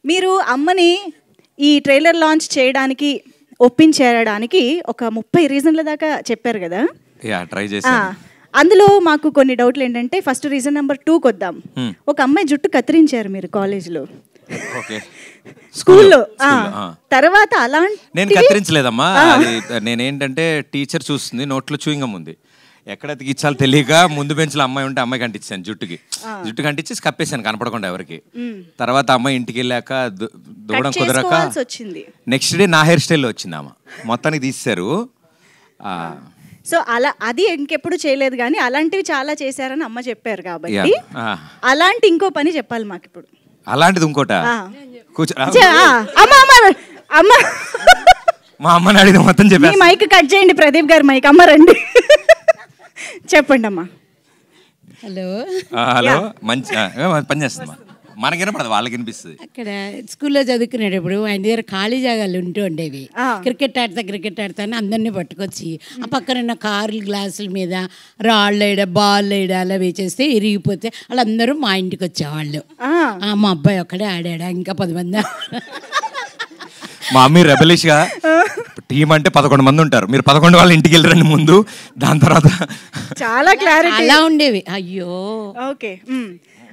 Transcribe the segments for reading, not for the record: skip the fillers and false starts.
మీరు అమ్మని ఈ ట్రైలర్ లాంచ్ చేయడానికి ఒప్పించేయడానికి ఒక 30 రీజన్ల దాకా చెప్పారు కదా. ట్రై చేశాను. అందులో మాకు కొన్ని డౌట్లు ఏంటంటే, ఫస్ట్ రీజన్ నెంబర్ 2 కొద్దాం. ఒక అమ్మాయి జుట్టు కత్తిరించారు మీరు కాలేజ్లో, స్కూల్లో. తర్వాత అలాంటి నేను కత్తిరించలేదమ్మా. నేనేంటంటే టీచర్ చూస్తుంది, నోట్లో చూయింగం ఉంది, ఎక్కడ తిగించాలో తెలియక ముందు బెంచ్లో అమ్మాయి ఉంటే అమ్మాయి కంటించాను, జుట్టు కంటించి కప్పేసాను కనపడకుండా ఎవరికి. తర్వాత అమ్మాయి ఇంటికి వెళ్ళాక దూడం కుదరక నెక్స్ట్ డే నా హెయిర్ స్టైల్లో వచ్చింది ఆమె, మొత్తానికి తీశారు. సో అలా అది ఇంకెప్పుడు చేయలేదు, కానీ అలాంటివి చాలా చేశారని అమ్మ చెప్పారు కాబట్టి అలాంటి ఇంకో పని చెప్పాలి మాకు ఇప్పుడు. అలాంటిది ఇంకోట మా అమ్మని అడిగిన మొత్తం చెప్పి మైక్ కట్ చేయండి, ప్రదీప్ గారు మైక్. అమ్మ రండి, చెప్పండి అమ్మా. హలో మంచి పని చేస్తుందమ్మా, మనకి వినపడదు వాళ్ళకి వినిపిస్తుంది. అక్కడ స్కూల్లో చదువుకునేటప్పుడు ఆయన దగ్గర ఖాళీ జాగాలు ఉంటూ ఉండేవి. క్రికెట్ ఆడతా అని అందరినీ పట్టుకొచ్చి ఆ పక్కన కార్లు గ్లాసుల మీద రాళ్ళు వేయడం, బాల్ వేయడం అలా వేచేస్తే ఇరిగిపోతే వాళ్ళందరూ మా ఇంటికి వచ్చేవాళ్ళు. మా అబ్బాయి ఒక్కడే ఆడాడా, ఇంకా 10 మంది. మా మమ్మీ రెబలిష్ గా టీం అంటే 11 మంది ఉంటారు, మీరు 11 వాళ్ళ ఇంటికి వెళ్ళరండి ముందు, దాని తర్వాత చాలా క్లారిటీ అలా ఉండేవి. అయ్యో ఓకే.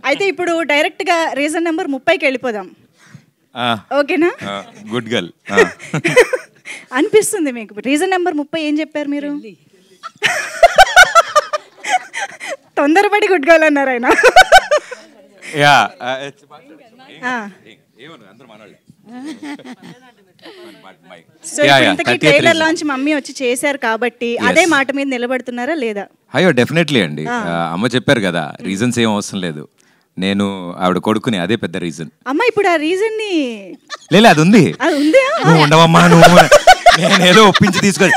అయితే ఇప్పుడు డైరెక్ట్ గా రీజన్ నెంబర్ 30కి వెళ్ళిపోదాం, ఓకేనా? గుడ్ గర్ల్ అనిపిస్తుంది మీకు. రీజన్ నెంబర్ 30 ఏం చెప్పారు మీరు? తొందరపడి గుడ్ గర్ల్ అన్నారు ఆయన. సో ఇంతకీ ట్రైలర్ లాంచ్ మమ్మీ వచ్చి చేశారు కాబట్టి అదే మాట మీద నిలబడుతున్నారా లేదా? అయ్యో డెఫినెట్లీ అండి. అమ్మ చెప్పారు కదా, రీజన్స్ ఏం అవసరం లేదు, నేను ఆవిడ కొడుకుని, అదే పెద్ద రీజన్. అమ్మ ఇప్పుడు ఆ రీజన్ ని లేదు, అది ఉంది. నువ్వు ఉండవమ్మా, నువ్వు నేనేదో ఒప్పించి తీసుకొని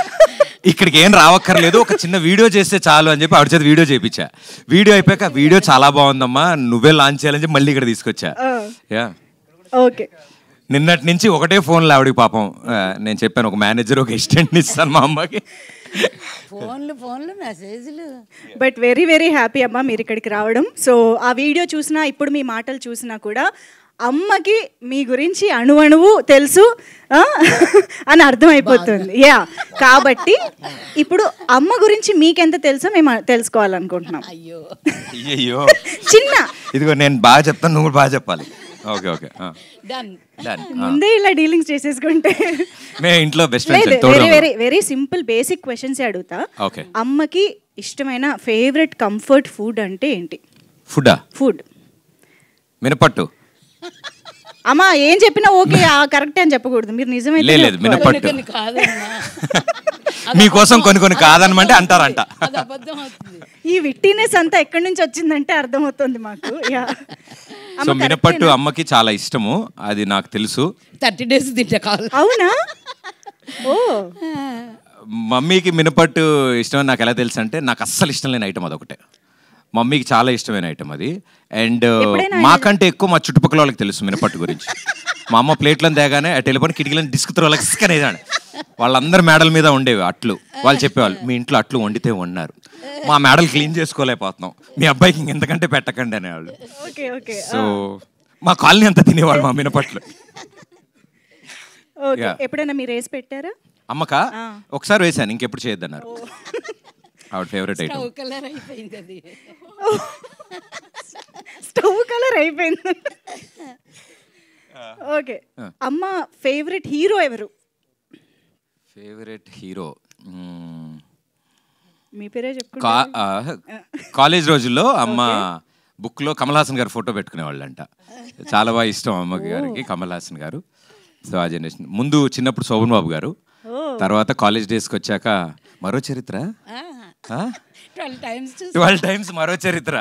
ఇక్కడికి ఏం రావక్కర్లేదు, ఒక చిన్న వీడియో చేస్తే చాలు అని చెప్పి ఆవిడ చేత వీడియో చేయించా. వీడియో అయిపోయాక వీడియో చాలా బాగుందమ్మా, నువ్వే లాంచ్ చేయాలని చెప్పి మళ్ళీ ఇక్కడ తీసుకొచ్చా. ఓకే. నిన్నటి నుంచి ఒకటే ఫోన్లో ఆవిడకి పాపం నేను చెప్పాను, ఒక మేనేజర్ ఒక అసిస్టెంట్ ఇస్తాను మా అమ్మకి. ఫోన్లు మెసేజ్లు. బట్ వెరీ వెరీ హ్యాపీ అమ్మ మీరు ఇక్కడికి రావడం. సో ఆ వీడియో చూసినా ఇప్పుడు మీ మాటలు చూసినా కూడా అమ్మకి మీ గురించి అణువణువు తెలుసు అని అర్థమైపోతుంది. కాబట్టి ఇప్పుడు అమ్మ గురించి మీకెంత తెలుసో మేము తెలుసుకోవాలనుకుంటున్నాం. అయ్యో చిన్న ఇదిగో నేను బాగా చెప్తాను, నువ్వు బాగా చెప్పాలి. ఓకే ఓకే, ముందే ఇలా డీలింగ్స్ చేసేసుకుంటే ఇంట్లో best. Very very very simple basic questions అడుగుతా. అమ్మకి ఇష్టమైన ఫేవరెట్ కంఫర్ట్ ఫుడ్ అంటే ఏంటి? ఫుడ్ మినపట్టు. అమ్మా ఏం చెప్పినా ఓకే కరెక్ట్ అని చెప్పకూడదు, మీరు నిజమైతే లేదు మినపట్టు. మీకోసం కొన్ని కాదనమంటే అంటారంట. ఈ విట్టినెస్ అంతా ఎక్కడి నుంచి వచ్చిందంటే అర్థమవుతుంది మాకు. సో మినపట్టు అమ్మకి చాలా ఇష్టము, అది నాకు తెలుసు. 30 days తింటా కావాలి. అవునా? ఓ మమ్మీకి మినపట్టు ఇష్టం నాకు ఎలా తెలుసు అంటే, నాకు అస్సలు ఇష్టం లేని ఐటమ్ అదొకటే, మమ్మీకి చాలా ఇష్టమైన ఐటమ్ అది. అండ్ మాకంటే ఎక్కువ మా చుట్టుపక్కల వాళ్ళకి తెలుసు మినపట్టు గురించి. మా అమ్మ ప్లేట్లను తేగానే ఆ టెలిఫోన్ కిటికీలను డిస్క్ త్రోలకి ఇసుకనేదాన్ని. వాళ్ళందరూ మేడల మీద ఉండేవి అట్లు. వాళ్ళు చెప్పేవాళ్ళు, మీ ఇంట్లో అట్లు వండితే వండారు, మా మేడలు క్లీన్ చేసుకోలేకపోతున్నాం, మీ అబ్బాయికి ఇంకెంతకంటే పెట్టకండి అనేవాళ్ళు. సో మా కాలనీ అంతా తినేవాళ్ళు మా మినపట్లు. ఎప్పుడైనా మీరు వేసి పెట్టారా అమ్మకా? ఒకసారి వేసాను, ఇంకెప్పుడు చేయొద్దన్నారు. ఆవిడ ఫేవరెట్ ఐటమ్. స్టవ్ కలర్ అయిపోయింది. ఓకే. అమ్మ ఫేవరెట్ హీరో ఎవరు? ఫేవరెట్ హీరో మీ పేరే చెప్పుకుంటా. కాలేజ్ రోజుల్లో అమ్మ బుక్ లో కమల్ హాసన్ గారు ఫోటో పెట్టుకునేవాళ్ళంట. చాలా బాగా ఇష్టం అమ్మ గారికి కమల్ హాసన్ గారు. సో ఆ జనరేషన్ ముందు చిన్నప్పుడు శోభన్ బాబు గారు, తర్వాత కాలేజ్ డేస్కి వచ్చాక మరో చరిత్ర, 12 times మరో చరిత్ర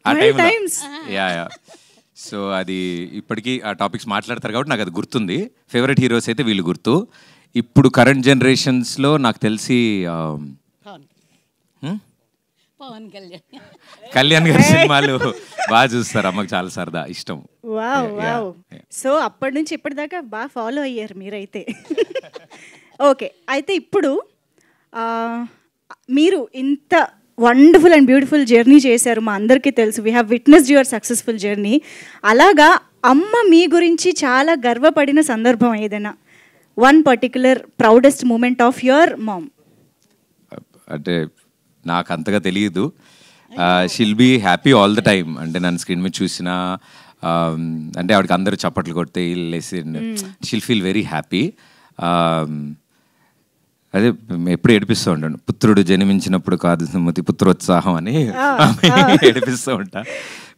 ఆ టైంలో. సో అది ఇప్పటికీ ఆ టాపిక్స్ మాట్లాడతారు కాబట్టి నాకు అది గుర్తుంది. ఫేవరెట్ హీరోస్ అయితే వీళ్ళు గుర్తు. ఇప్పుడు కరెంట్ జనరేషన్స్లో నాకు తెలిసి కళ్యాణ్ గారి సినిమాలు బాగా చూస్తారు, అమ్మకి చాలా సరదా ఇష్టం. సో అప్పటి నుంచి ఇప్పటిదాకా బాగా ఫాలో అయ్యారు మీరైతే. ఓకే, అయితే ఇప్పుడు మీరు ఇంత వండర్ఫుల్ అండ్ బ్యూటిఫుల్ జర్నీ చేశారు, మా అందరికీ తెలుసు. We have witnessed your successful journey. అలాగా అమ్మ మీ గురించి చాలా గర్వపడిన సందర్భం ఏదైనా, one particular proudest moment of your mom? అంటే నాకు అంతగా తెలియదు. She'll be happy all the time. అంటే నన్ను స్క్రీన్ మీద చూసినా అంటే ఆవిడకి అందరూ చప్పట్లు కొడితే షీల్ ఫీల్ వెరీ హ్యాపీ. అదే ఎప్పుడు ఏడిపిస్తూ ఉంటాను, పుత్రుడు జన్మించినప్పుడు కాదు సుమతి పుత్రోత్సాహం అని ఏడిపిస్తూ ఉంటా.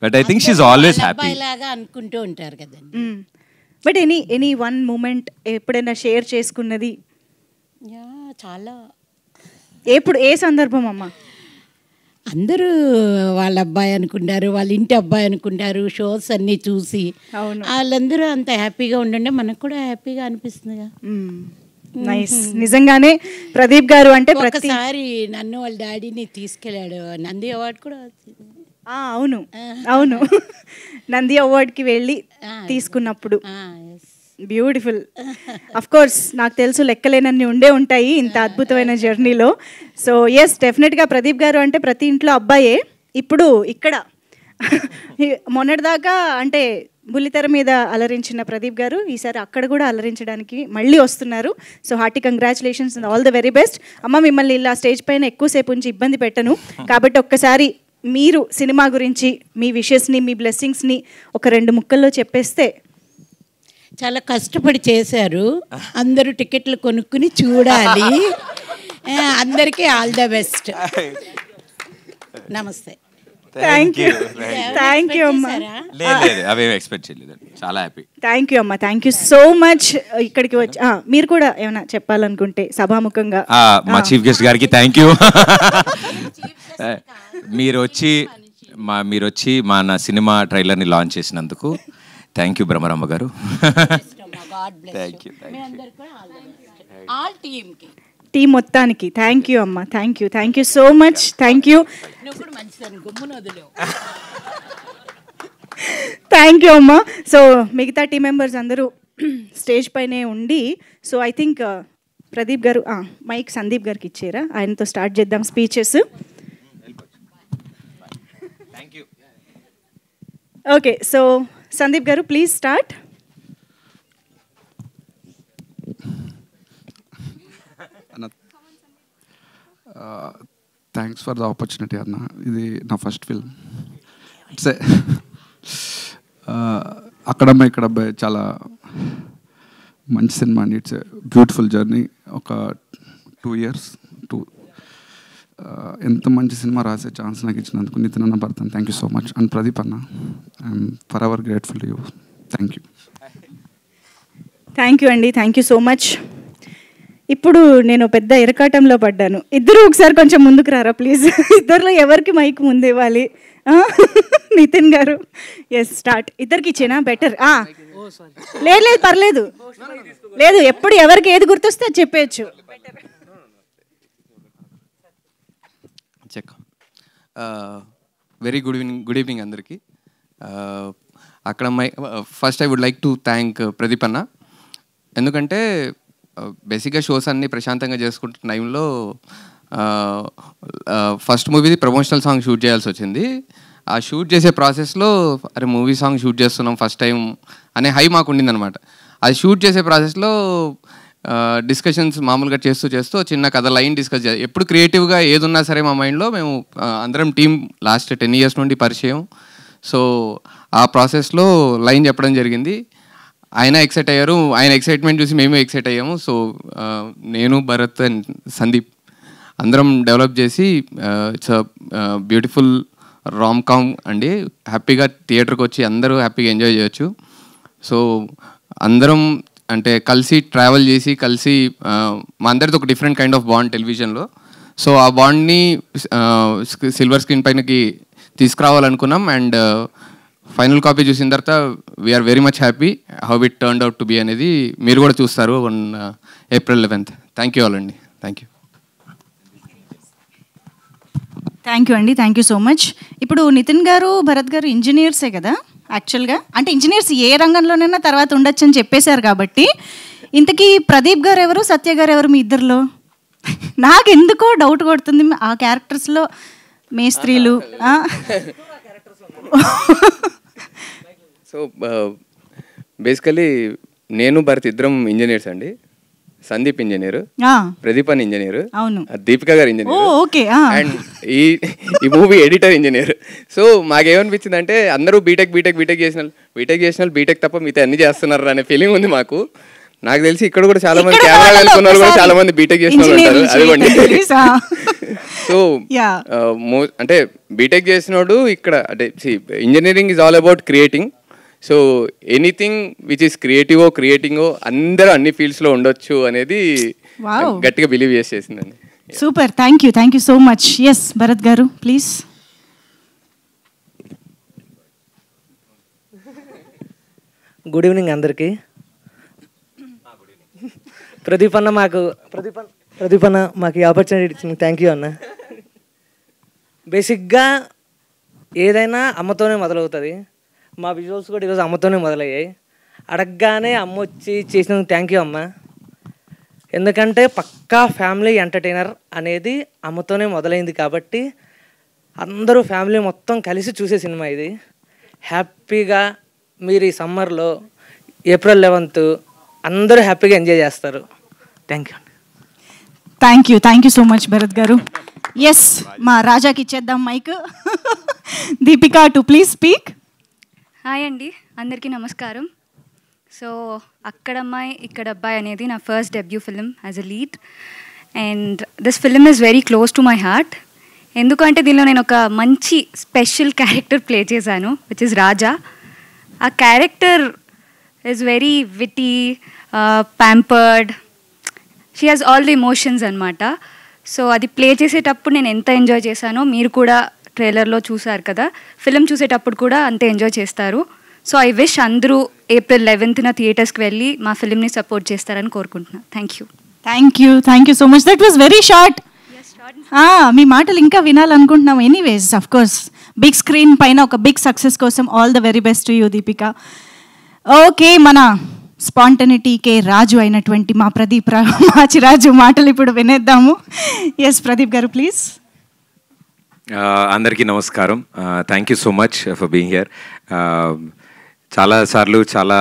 But I think she's always happy లాగా అనుకుంటూ ఉంటారు కదండి. బట్ ఎనీ వన్ మూమెంట్ ఎప్పుడైనా షేర్ చేసుకున్నది? చాలా. ఎప్పుడు, ఏ సందర్భం అమ్మా? అందరూ వాళ్ళ అబ్బాయి అనుకుంటారు, వాళ్ళ ఇంటి అబ్బాయి అనుకుంటారు. షోస్ అన్నీ చూసి వాళ్ళందరూ అంత హ్యాపీగా ఉండండి, మనకు కూడా హ్యాపీగా అనిపిస్తుందిగా. నైస్. నిజంగానే ప్రదీప్ గారు అంటే ఒకసారి నన్ను వాళ్ళ డాడీని తీసుకెళ్ళాడు, నంది అవార్డు కూడా వచ్చింది. అవును అవును, నంది అవార్డ్కి వెళ్ళి తీసుకున్నప్పుడు. బ్యూటిఫుల్. అఫ్ కోర్స్ నాకు తెలుసు లెక్కలేనన్ని ఉండే ఉంటాయి ఇంత అద్భుతమైన జర్నీలో. సో ఎస్, డెఫినెట్గా ప్రదీప్ గారు అంటే ప్రతి ఇంట్లో అబ్బాయే. ఇప్పుడు ఇక్కడ మొన్నటిదాకా అంటే బుల్లితెర మీద అలరించిన ప్రదీప్ గారు ఈసారి అక్కడ కూడా అలరించడానికి మళ్ళీ వస్తున్నారు. So hearty congratulations and all the very best. అమ్మ, మిమ్మల్ని ఇలా స్టేజ్ పైన ఎక్కువసేపు ఉంచి ఇబ్బంది పెట్టను కాబట్టి ఒక్కసారి మీరు సినిమా గురించి మీ విషెస్ని, మీ బ్లెస్సింగ్స్ని ఒక 2 ముక్కల్లో చెప్పేస్తే. చాలా కష్టపడి చేశారు, అందరూ టికెట్లు కొనుక్కుని చూడాలి. అందరికీ ఆల్ ద బెస్ట్. నమస్తే. థ్యాంక్ యూ అమ్మా. అవేమి ఎక్స్పెక్ట్ చేయలేదు, చాలా హ్యాపీ. థ్యాంక్ యూ అమ్మా, థ్యాంక్ యూ సో మచ్. ఇక్కడికి వచ్చి మీరు కూడా ఏమైనా చెప్పాలనుకుంటే సభాముఖంగా మా చీఫ్ గెస్ట్ గారికి థ్యాంక్ యూ. మీరు వచ్చి మా సినిమా ట్రైలర్ని లాంచ్ చేసినందుకు థ్యాంక్ యూ బ్రహ్మరమ్మ గారు. టీం మొత్తానికి థ్యాంక్ యూ అమ్మ. Thank you so much. Thank you అమ్మ. సో మిగతా టీం మెంబర్స్ అందరూ స్టేజ్ పైనే ఉండి, సో ఐ థింక్ ప్రదీప్ గారు మైక్ సందీప్ గారికి ఇచ్చారా, ఆయనతో స్టార్ట్ చేద్దాం స్పీచెస్. ఓకే, సో సందీప్ గారు please start. Thanks for the opportunity అన్న. ఇది నా ఫస్ట్ ఫిల్మ్. ఇట్స్ అక్కడమ్మ ఇక్కడబ్బాయి చాలా మంచి సినిమా అండి. It's beautiful journey. ఒక 2 years ఎంత మంచి సినిమా రాసే ఛాన్స్ నాకు ఇచ్చినందుకు నితిన్ అన్న, Bharathan, thank you so much. And Pradeep అన్న, I'm forever grateful to you. Thank you. Thank you అండి, థ్యాంక్ యూ సో మచ్. ఇప్పుడు నేను పెద్ద ఇరకాటంలో పడ్డాను. ఇద్దరు ఒకసారి కొంచెం ముందుకు రారా ప్లీజ్. ఇద్దరిలో ఎవరికి మైక్ ముందు ఇవ్వాలి? నితిన్ గారు. Yes, start. ఇద్దరికి ఇచ్చేనా బెటర్? లేదు పర్లేదు, లేదు, ఎప్పుడు ఎవరికి ఏది గుర్తొస్తే అది చెప్పేయచ్చు. చెక్. వెరీ గుడ్ ఈవినింగ్ అందరికీ. అక్కడ first I would like to thank Pradeep అన్న. ఎందుకంటే బేసిక్గా షోస్ అన్నీ ప్రశాంతంగా చేసుకుంటున్న టైంలో ఫస్ట్ మూవీది ప్రమోషనల్ సాంగ్ షూట్ చేయాల్సి వచ్చింది. ఆ షూట్ చేసే ప్రాసెస్లో అరే మూవీ సాంగ్ షూట్ చేస్తున్నాం ఫస్ట్ టైం అనే హై మాకు ఉండిందనమాట. అది షూట్ చేసే ప్రాసెస్లో డిస్కషన్స్ మామూలుగా చేస్తూ చిన్న కథ లైన్ డిస్కస్ చేయాలి. ఎప్పుడు క్రియేటివ్గా ఏది ఉన్నా సరే మా మైండ్లో మేము అందరం టీం లాస్ట్ 10 years నుండి పరిచయం. సో ఆ ప్రాసెస్లో లైన్ చెప్పడం జరిగింది. ఆయన ఎక్సైట్ అయ్యారు, ఆయన ఎక్సైట్మెంట్ చూసి మేము ఎక్సైట్ అయ్యాము. సో నేను, భరత్ అండ్ సందీప్ అందరం డెవలప్ చేసి ఇట్స్ బ్యూటిఫుల్ రామ్ కామ్ అండి. హ్యాపీగా థియేటర్కి వచ్చి అందరూ హ్యాపీగా ఎంజాయ్ చేయొచ్చు. సో అందరం అంటే కలిసి ట్రావెల్ చేసి కలిసి మా అందరితో ఒక డిఫరెంట్ కైండ్ ఆఫ్ బాండ్ టెలివిజన్లో. సో ఆ బాండ్ని సిల్వర్ స్క్రీన్ పైనకి తీసుకురావాలనుకున్నాం. అండ్ ఫైనల్ కాపీ చూసిన తర్వాత we're very much happy how it turned out to be అనేది మీరు కూడా చూస్తారు on April 11th. Thank you all అండి. Thank you. థ్యాంక్ యూ అండి, థ్యాంక్ యూ సో మచ్. ఇప్పుడు నితిన్ గారు, భరత్ గారు ఇంజనీర్సే కదా యాక్చువల్గా. అంటే ఇంజనీర్స్ ఏ రంగంలోనైనా తర్వాత ఉండొచ్చు అని చెప్పేశారు కాబట్టి, ఇంతకీ ప్రదీప్ గారు ఎవరు, సత్య గారు ఎవరు మీ ఇద్దరిలో? నాకు ఎందుకో డౌట్ కొడుతుంది ఆ క్యారెక్టర్స్లో. మేస్త్రీలు. సో బేసికలీ నేను భరత్ ఇద్దరం ఇంజనీర్స్ అండి. సందీప్ ఇంజనీర్, ప్రదీప్ అని ఇంజనీర్, దీపిక గారు ఇంజనీర్, అండ్ ఈ మూవీ ఎడిటర్ ఇంజనీర్. సో మాకేమనిపించింది అంటే అందరూ బీటెక్ చేసిన బీటెక్ తప్ప మిగతా అన్ని చేస్తున్నారు అనే ఫీలింగ్ ఉంది మాకు. నాకు తెలిసి ఇక్కడ కూడా చాలా మంది కెమెరా వెళ్తున్న వాళ్ళు కూడా చాలా మంది బీటెక్ చేసిన వాళ్ళు ఉంటారు, అదిగోండి. సో అంటే బీటెక్ చేసినోడు ఇక్కడ అంటే engineering is all about creating. So anything which is క్రియేటింగో అందరూ అన్ని ఫీల్డ్స్లో ఉండొచ్చు అనేది గట్టిగా బిలీవ్ చేసేసిందండి. Super, thank you so much. Yes Bharat గారు ప్లీజ్. గుడ్ ఈవినింగ్ అందరికీ. ప్రదీప్ అన్న మాకు ఈ ఆపర్చునిటీ ఇచ్చింది, థ్యాంక్ యూ అన్న. బేసిక్గా ఏదైనా అమ్మతోనే మొదలవుతుంది. మా విజువల్స్ కూడా ఈరోజు అమ్మతోనే మొదలయ్యాయి. అడగగానే అమ్మ వచ్చి చేసినందుకు థ్యాంక్ యూ అమ్మ. ఎందుకంటే పక్కా ఫ్యామిలీ ఎంటర్టైనర్ అనేది అమ్మతోనే మొదలైంది కాబట్టి అందరూ ఫ్యామిలీ మొత్తం కలిసి చూసే సినిమా ఇది. హ్యాపీగా మీరు ఈ సమ్మర్లో April 11th అందరూ హ్యాపీగా ఎంజాయ్ చేస్తారు. Thank you so much Bharat గారు. ఎస్, మా రాజాకి ఇచ్చేద్దాం mike. Deepika to please speak. Hi అండి, అందరికీ నమస్కారం. సో అక్కడమ్మాయి ఇక్కడ అబ్బాయి అనేది నా first debut film as a lead, and this film is very close to my heart. ఎందుకంటే దీనిలో నేను ఒక మంచి స్పెషల్ క్యారెక్టర్ ప్లే చేశాను, విచ్ ఇస్ రాజా. ఆ character is very witty, pampered, she has all the emotions అనమాట. సో అది play చేసేటప్పుడు నేను ఎంత ఎంజాయ్ చేశానో మీరు కూడా ట్రైలర్లో చూసారు కదా, ఫిలిం చూసేటప్పుడు కూడా అంతే ఎంజాయ్ చేస్తారు. సో ఐ విష్ అందరూ April 11th థియేటర్స్కి వెళ్ళి మా ఫిలింని సపోర్ట్ చేస్తారని కోరుకుంటున్నాను. Thank you so much. That was very short. మీ మాటలు ఇంకా వినాలనుకుంటున్నాం. Anyways of course big screen పైన ఒక బిగ్ సక్సెస్ కోసం all the very best to you Deepika. Okay, మన స్పాంటనిటీకే రాజు అయినటువంటి మా ప్రదీప్ మాచిరాజు మాటలు ఇప్పుడు వినేద్దాము. ఎస్ ప్రదీప్ గారు ప్లీజ్. అందరికీ నమస్కారం. Thank you so much for being here. చాలాసార్లు చాలా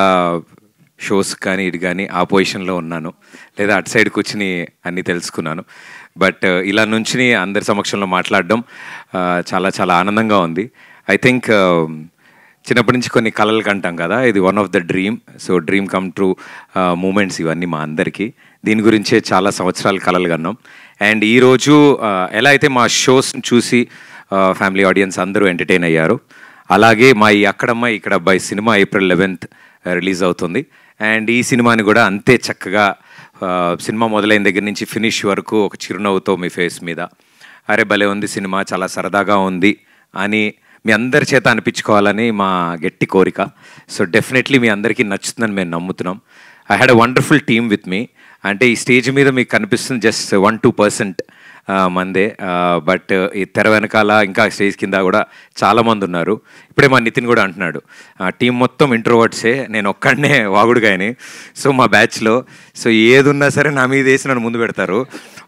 షోస్ కానీ ఇటు కానీ ఆ పొజిషన్లో ఉన్నాను, లేదా అటు సైడ్ కూర్చుని అన్నీ తెలుసుకున్నాను. బట్ ఇలా నుంచి అందరి సమక్షంలో మాట్లాడడం చాలా చాలా ఆనందంగా ఉంది. ఐ థింక్ చిన్నప్పటి నుంచి కొన్ని కళలు కంటాం కదా, ఇది one of the dream. So dream come true moments ఇవన్నీ మా అందరికీ. దీని గురించే చాలా సంవత్సరాలు కళలు కన్నాం. అండ్ ఈరోజు ఎలా అయితే మా షోస్ చూసి ఫ్యామిలీ ఆడియన్స్ అందరూ ఎంటర్టైన్ అయ్యారు, అలాగే మా ఈ అక్కడమ్మాయి ఇక్కడ అబ్బాయి సినిమా April 11th రిలీజ్ అవుతుంది. అండ్ ఈ సినిమాని కూడా అంతే చక్కగా సినిమా మొదలైన దగ్గర నుంచి ఫినిష్ వరకు ఒక చిరునవ్వుతో మీ ఫేస్ మీద అరే భలే ఉంది సినిమా, చాలా సరదాగా ఉంది అని మీ అందరి చేత అనిపించుకోవాలని మా గట్టి కోరిక. సో డెఫినెట్లీ మీ అందరికీ నచ్చుతుందని మేము నమ్ముతున్నాం. I had a wonderful team with me. అంటే ఈ స్టేజ్ మీద మీకు కనిపిస్తుంది జస్ట్ 1-2% మందే, బట్ ఈ తెర వెనకాల ఇంకా స్టేజ్ కింద కూడా చాలామంది ఉన్నారు. ఇప్పుడే మా నితిన్ కూడా అంటున్నాడు టీం మొత్తం ఇంట్రోవర్ట్సే, నేను ఒక్కడనే వాగుడుగాయని. సో మా బ్యాచ్లో సో ఏది ఉన్నా సరే నా మీద వేసి నన్ను ముందు పెడతారు,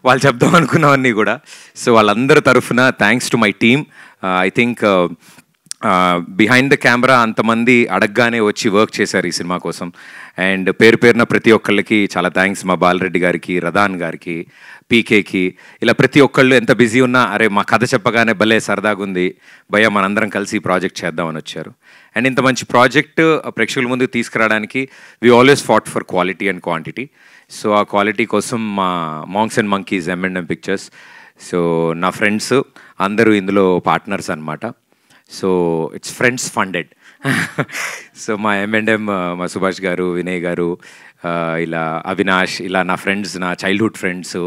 వాళ్ళు చెప్దాం అనుకున్నవన్నీ కూడా. సో వాళ్ళందరి తరఫున thanks to my team. I think behind the camera అంతమంది అడగగానే వచ్చి వర్క్ చేశారు ఈ సినిమా కోసం. అండ్ పేరు పేరున ప్రతి ఒక్కళ్ళకి చాలా థ్యాంక్స్. మా బాలరెడ్డి గారికి, రదాన్ గారికి, పీకేకి, ఇలా ప్రతి ఒక్కళ్ళు ఎంత బిజీ ఉన్నా అరే మా కథ చెప్పగానే భలే సరదాగా ఉంది భయ్య, మనందరం కలిసి ప్రాజెక్ట్ చేద్దామని వచ్చారు. అండ్ ఇంత మంచి ప్రాజెక్ట్ ప్రేక్షకుల ముందుకు తీసుకురావడానికి we always fought for quality and quantity. So ఆ క్వాలిటీ కోసం మా monks and monkeys M&M pictures, so నా ఫ్రెండ్స్ అందరూ ఇందులో పార్ట్నర్స్ అనమాట. So it's friends funded. So మా M&M, మా సుభాష్ గారు, వినయ్ గారు, ఇలా అవినాష్, ఇలా నా ఫ్రెండ్స్, నా చైల్డ్హుడ్ ఫ్రెండ్స్,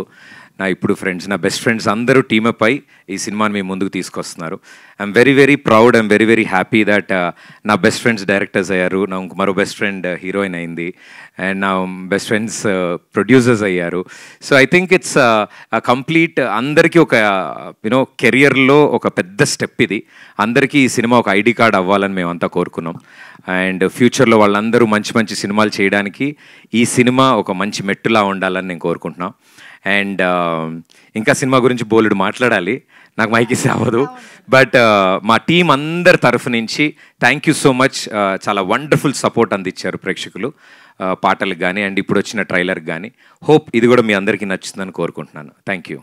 నా ఇప్పుడు ఫ్రెండ్స్, నా బెస్ట్ ఫ్రెండ్స్ అందరూ టీమప్ అయి ఈ సినిమాని మీ ముందుకు తీసుకొస్తున్నారు. I'm very very proud, I'm very very happy that నా బెస్ట్ ఫ్రెండ్స్ డైరెక్టర్స్ అయ్యారు, నా మరో బెస్ట్ ఫ్రెండ్ హీరోయిన్ అయింది, అండ్ నా బెస్ట్ ఫ్రెండ్స్ ప్రొడ్యూసర్స్ అయ్యారు. So I think it's complete అందరికీ ఒక యూనో కెరియర్లో ఒక పెద్ద స్టెప్ ఇది. అందరికీ ఈ సినిమా ఒక ఐడి కార్డ్ అవ్వాలని మేమంతా కోరుకున్నాం. అండ్ ఫ్యూచర్లో వాళ్ళందరూ మంచి మంచి సినిమాలు చేయడానికి ఈ సినిమా ఒక మంచి మెట్టులా ఉండాలని నేను కోరుకుంటున్నాను. అండ్ ఇంకా సినిమా గురించి బోలెడు మాట్లాడాలి. నాకు మైక్ ఇస్తే అవ్వదు. బట్ మా టీం అందరి తరఫు నుంచి థ్యాంక్ యూ సో మచ్. చాలా వండర్ఫుల్ సపోర్ట్ అందించారు ప్రేక్షకులు పాటలకు కానీ అండ్ ఇప్పుడు వచ్చిన ట్రైలర్కి కానీ. హోప్ ఇది కూడా మీ అందరికీ నచ్చుతుందని కోరుకుంటున్నాను. Thank you.